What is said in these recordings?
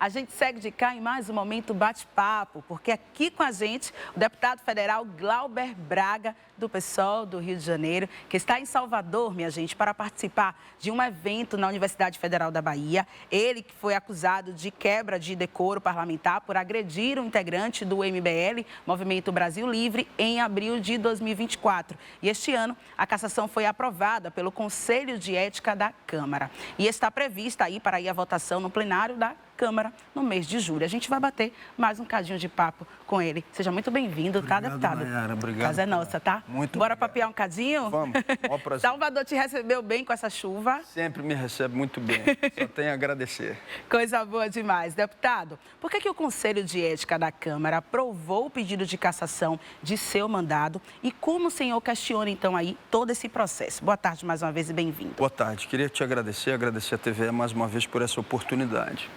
A gente segue de cá em mais um momento bate-papo, porque aqui com a gente o deputado federal Glauber Braga, do PSOL do Rio de Janeiro, que está em Salvador, minha gente, para participar de um evento na Universidade Federal da Bahia. Ele que foi acusado de quebra de decoro parlamentar por agredir um integrante do MBL, Movimento Brasil Livre, em abril de 2024. E este ano, a cassação foi aprovada pelo Conselho de Ética da Câmara. E está prevista aí para ir à votação no plenário da Câmara no mês de julho. A gente vai bater mais um cadinho de papo com ele. Seja muito bem-vindo, tá, deputado? Nayara, obrigado. A casa é nossa, tá? Muito Bora obrigado. papear um cadinho? Vamos, ó prazer. Salvador te recebeu bem com essa chuva. Sempre me recebe muito bem, só tenho a agradecer. Coisa boa demais. Deputado, por que o Conselho de Ética da Câmara aprovou o pedido de cassação de seu mandado e como o senhor questiona, então, aí todo esse processo? Boa tarde mais uma vez e bem-vindo. Boa tarde, queria te agradecer a TVE mais uma vez por essa oportunidade.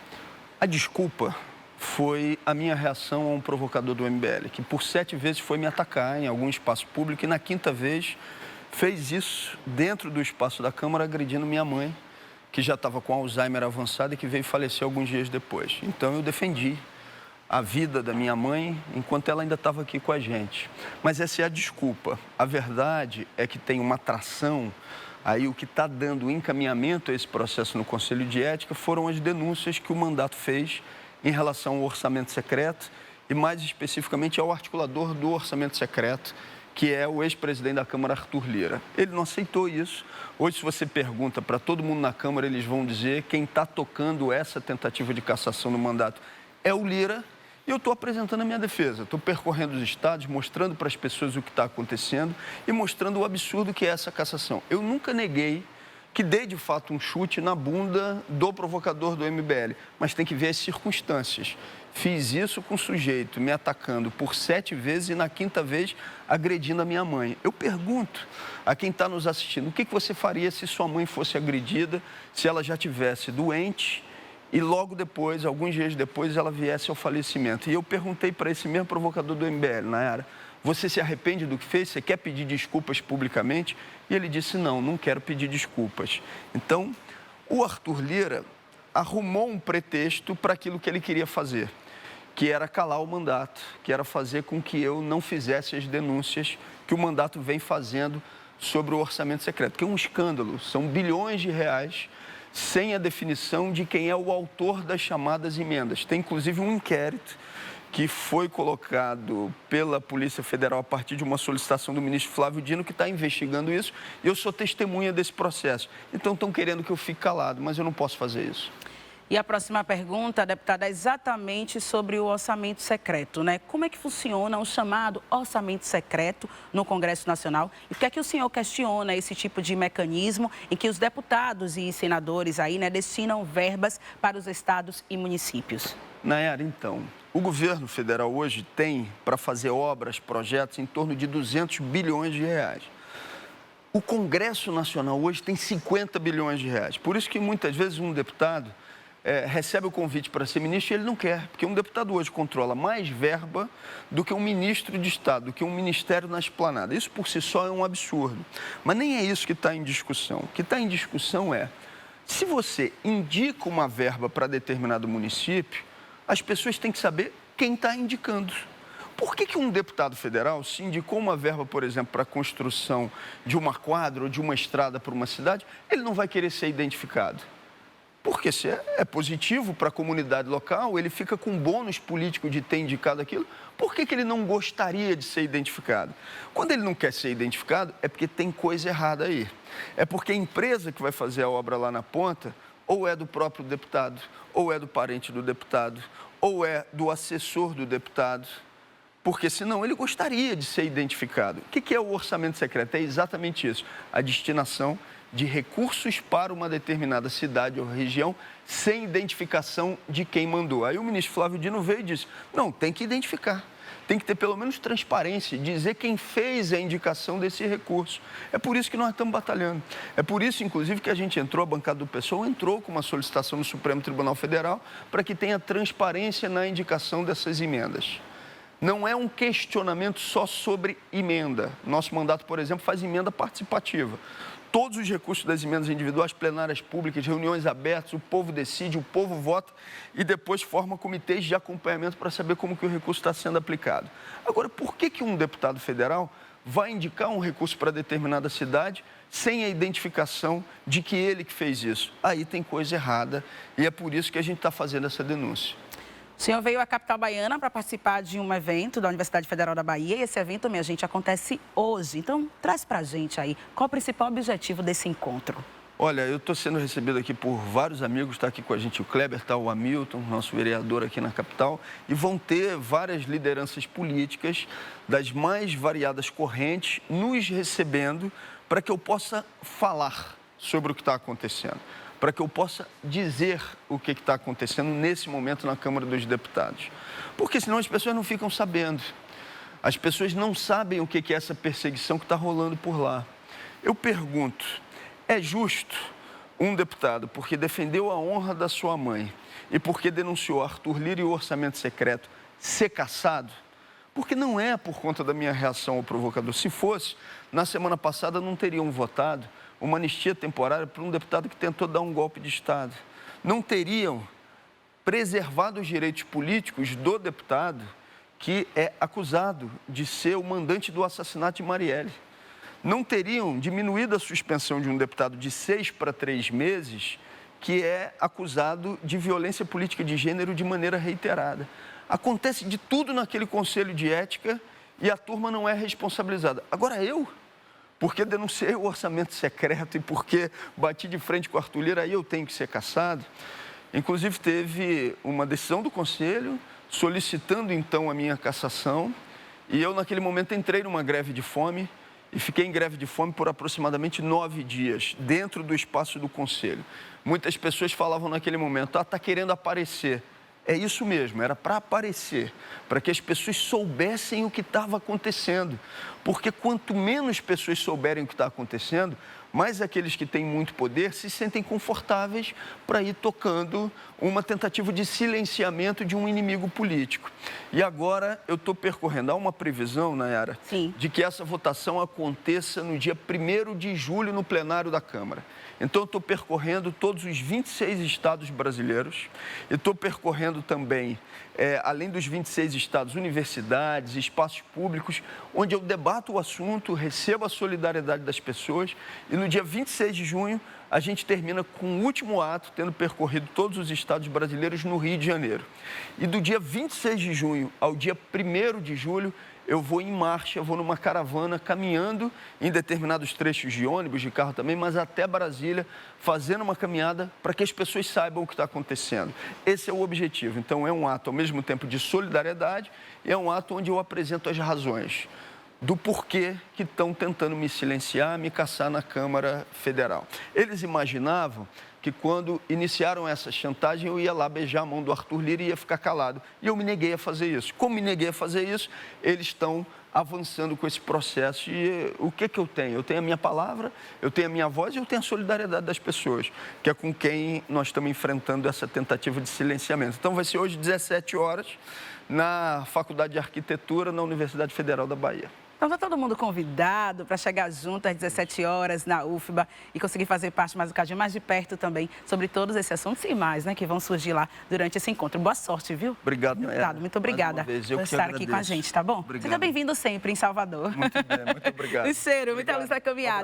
A desculpa foi a minha reação a um provocador do MBL, que por 7 vezes foi me atacar em algum espaço público e na 5ª vez fez isso dentro do espaço da Câmara, agredindo minha mãe, que já estava com Alzheimer avançado e que veio falecer alguns dias depois. Então eu defendi a vida da minha mãe enquanto ela ainda estava aqui com a gente. Mas essa é a desculpa. A verdade é que tem uma atração. Aí o que está dando encaminhamento a esse processo no Conselho de Ética foram as denúncias que o mandato fez em relação ao orçamento secreto e mais especificamente ao articulador do orçamento secreto, que é o ex-presidente da Câmara, Arthur Lira. Ele não aceitou isso. Hoje, se você pergunta para todo mundo na Câmara, eles vão dizer quem está tocando essa tentativa de cassação no mandato é o Lira. E eu estou apresentando a minha defesa, estou percorrendo os estados, mostrando para as pessoas o que está acontecendo e mostrando o absurdo que é essa cassação. Eu nunca neguei que dei, de fato, um chute na bunda do provocador do MBL, mas tem que ver as circunstâncias. Fiz isso com o sujeito me atacando por 7 vezes e na 5ª vez agredindo a minha mãe. Eu pergunto a quem está nos assistindo, o que você faria se sua mãe fosse agredida, se ela já estivesse doente e logo depois, alguns dias depois, ela viesse ao falecimento? E eu perguntei para esse mesmo provocador do MBL, Nayara, você se arrepende do que fez? Você quer pedir desculpas publicamente? E ele disse, não quero pedir desculpas. Então, o Arthur Lira arrumou um pretexto para aquilo que ele queria fazer, que era calar o mandato, que era fazer com que eu não fizesse as denúncias que o mandato vem fazendo sobre o orçamento secreto, que é um escândalo, são bilhões de reais sem a definição de quem é o autor das chamadas emendas. Tem, inclusive, um inquérito que foi colocado pela Polícia Federal a partir de uma solicitação do ministro Flávio Dino, que está investigando isso, e eu sou testemunha desse processo. Então, estão querendo que eu fique calado, mas eu não posso fazer isso. E a próxima pergunta, deputada, é exatamente sobre o orçamento secreto, né? Como é que funciona o chamado orçamento secreto no Congresso Nacional? E por que é que o senhor questiona esse tipo de mecanismo em que os deputados e senadores aí, né, destinam verbas para os estados e municípios? Nayara, então, o governo federal hoje tem para fazer obras, projetos em torno de 200 bilhões de reais. O Congresso Nacional hoje tem 50 bilhões de reais. Por isso que muitas vezes um deputado recebe o convite para ser ministro e ele não quer, porque um deputado hoje controla mais verba do que um ministro de Estado, do que um ministério na esplanada. Isso por si só é um absurdo. Mas nem é isso que está em discussão. O que está em discussão é, se você indica uma verba para determinado município, as pessoas têm que saber quem está indicando. Por que um deputado federal, se indicou uma verba, por exemplo, para a construção de uma quadra ou de uma estrada para uma cidade, ele não vai querer ser identificado? Porque se é positivo para a comunidade local, ele fica com bônus político de ter indicado aquilo, por que ele não gostaria de ser identificado? Quando ele não quer ser identificado, é porque tem coisa errada aí. É porque a empresa que vai fazer a obra lá na ponta, ou é do próprio deputado, ou é do parente do deputado, ou é do assessor do deputado, porque senão ele gostaria de ser identificado. O que é o orçamento secreto? É exatamente isso, a destinação de recursos para uma determinada cidade ou região sem identificação de quem mandou. Aí o ministro Flávio Dino veio e disse, não, tem que identificar, tem que ter pelo menos transparência, dizer quem fez a indicação desse recurso. É por isso que nós estamos batalhando. É por isso, inclusive, que a gente entrou, a bancada do PSOL entrou com uma solicitação no Supremo Tribunal Federal para que tenha transparência na indicação dessas emendas. Não é um questionamento só sobre emenda. Nosso mandato, por exemplo, faz emenda participativa. todos os recursos das emendas individuais, plenárias públicas, reuniões abertas, o povo decide, o povo vota e depois forma comitês de acompanhamento para saber como que o recurso está sendo aplicado. Agora, por que um deputado federal vai indicar um recurso para determinada cidade sem a identificação de que ele que fez isso? Aí tem coisa errada e é por isso que a gente está fazendo essa denúncia. O senhor veio à capital baiana para participar de um evento da Universidade Federal da Bahia e esse evento, minha gente, acontece hoje. Então, traz para a gente aí, qual o principal objetivo desse encontro? Olha, eu estou sendo recebido aqui por vários amigos, está aqui com a gente o Kleber, está o Hamilton, nosso vereador aqui na capital, e vão ter várias lideranças políticas das mais variadas correntes nos recebendo para que eu possa falar sobre o que está acontecendo, para que eu possa dizer o que está acontecendo nesse momento na Câmara dos Deputados. Porque senão as pessoas não ficam sabendo. As pessoas não sabem o que é essa perseguição que está rolando por lá. Eu pergunto, é justo um deputado, porque defendeu a honra da sua mãe e porque denunciou Arthur Lira e o orçamento secreto, ser cassado? Porque não é por conta da minha reação ao provocador. Se fosse, na semana passada não teriam votado uma anistia temporária para um deputado que tentou dar um golpe de Estado. Não teriam preservado os direitos políticos do deputado que é acusado de ser o mandante do assassinato de Marielle. Não teriam diminuído a suspensão de um deputado de 6 para 3 meses que é acusado de violência política de gênero de maneira reiterada. Acontece de tudo naquele conselho de ética e a turma não é responsabilizada. Agora eu, porque denunciei o orçamento secreto e porque bati de frente com o Arthur Lira, aí eu tenho que ser cassado. Inclusive teve uma decisão do conselho solicitando então a minha cassação e eu naquele momento entrei numa greve de fome e fiquei em greve de fome por aproximadamente 9 dias dentro do espaço do conselho. Muitas pessoas falavam naquele momento, está querendo aparecer. É isso mesmo, era para aparecer, para que as pessoas soubessem o que estava acontecendo. Porque quanto menos pessoas souberem o que está acontecendo, mais aqueles que têm muito poder se sentem confortáveis para ir tocando uma tentativa de silenciamento de um inimigo político. E agora eu estou percorrendo, há uma previsão, Nayara, de que essa votação aconteça no dia 1º de julho no plenário da Câmara. Então eu estou percorrendo todos os 26 estados brasileiros, e estou percorrendo também, além dos 26 estados, universidades, espaços públicos, onde eu debato o assunto, recebo a solidariedade das pessoas e no dia 26 de junho a gente termina com o último ato, tendo percorrido todos os estados brasileiros no Rio de Janeiro. E do dia 26 de junho ao dia 1º de julho, eu vou em marcha, vou numa caravana, caminhando em determinados trechos de ônibus, de carro também, mas até Brasília, fazendo uma caminhada para que as pessoas saibam o que está acontecendo. Esse é o objetivo. Então, é um ato, ao mesmo tempo, de solidariedade e é um ato onde eu apresento as razões do porquê que estão tentando me silenciar, me caçar na Câmara Federal. Eles imaginavam que quando iniciaram essa chantagem, eu ia lá beijar a mão do Arthur Lira e ia ficar calado. E eu me neguei a fazer isso. Como me neguei a fazer isso, eles estão avançando com esse processo. E o que eu tenho? Eu tenho a minha palavra, eu tenho a minha voz e eu tenho a solidariedade das pessoas, que é com quem nós estamos enfrentando essa tentativa de silenciamento. Então vai ser hoje, 17 horas, na Faculdade de Arquitetura, na Universidade Federal da Bahia. Então, está todo mundo convidado para chegar junto às 17 horas na UFBA e conseguir fazer parte mais um bocadinho mais de perto também sobre todos esses assuntos e mais, né, que vão surgir lá durante esse encontro. Boa sorte, viu? Obrigado, deputado. Muito obrigada por estar aqui com a gente, tá bom? Obrigado. Seja bem-vindo sempre em Salvador. Muito bem, muito obrigado. Um cheiro, muita luz na caminhada.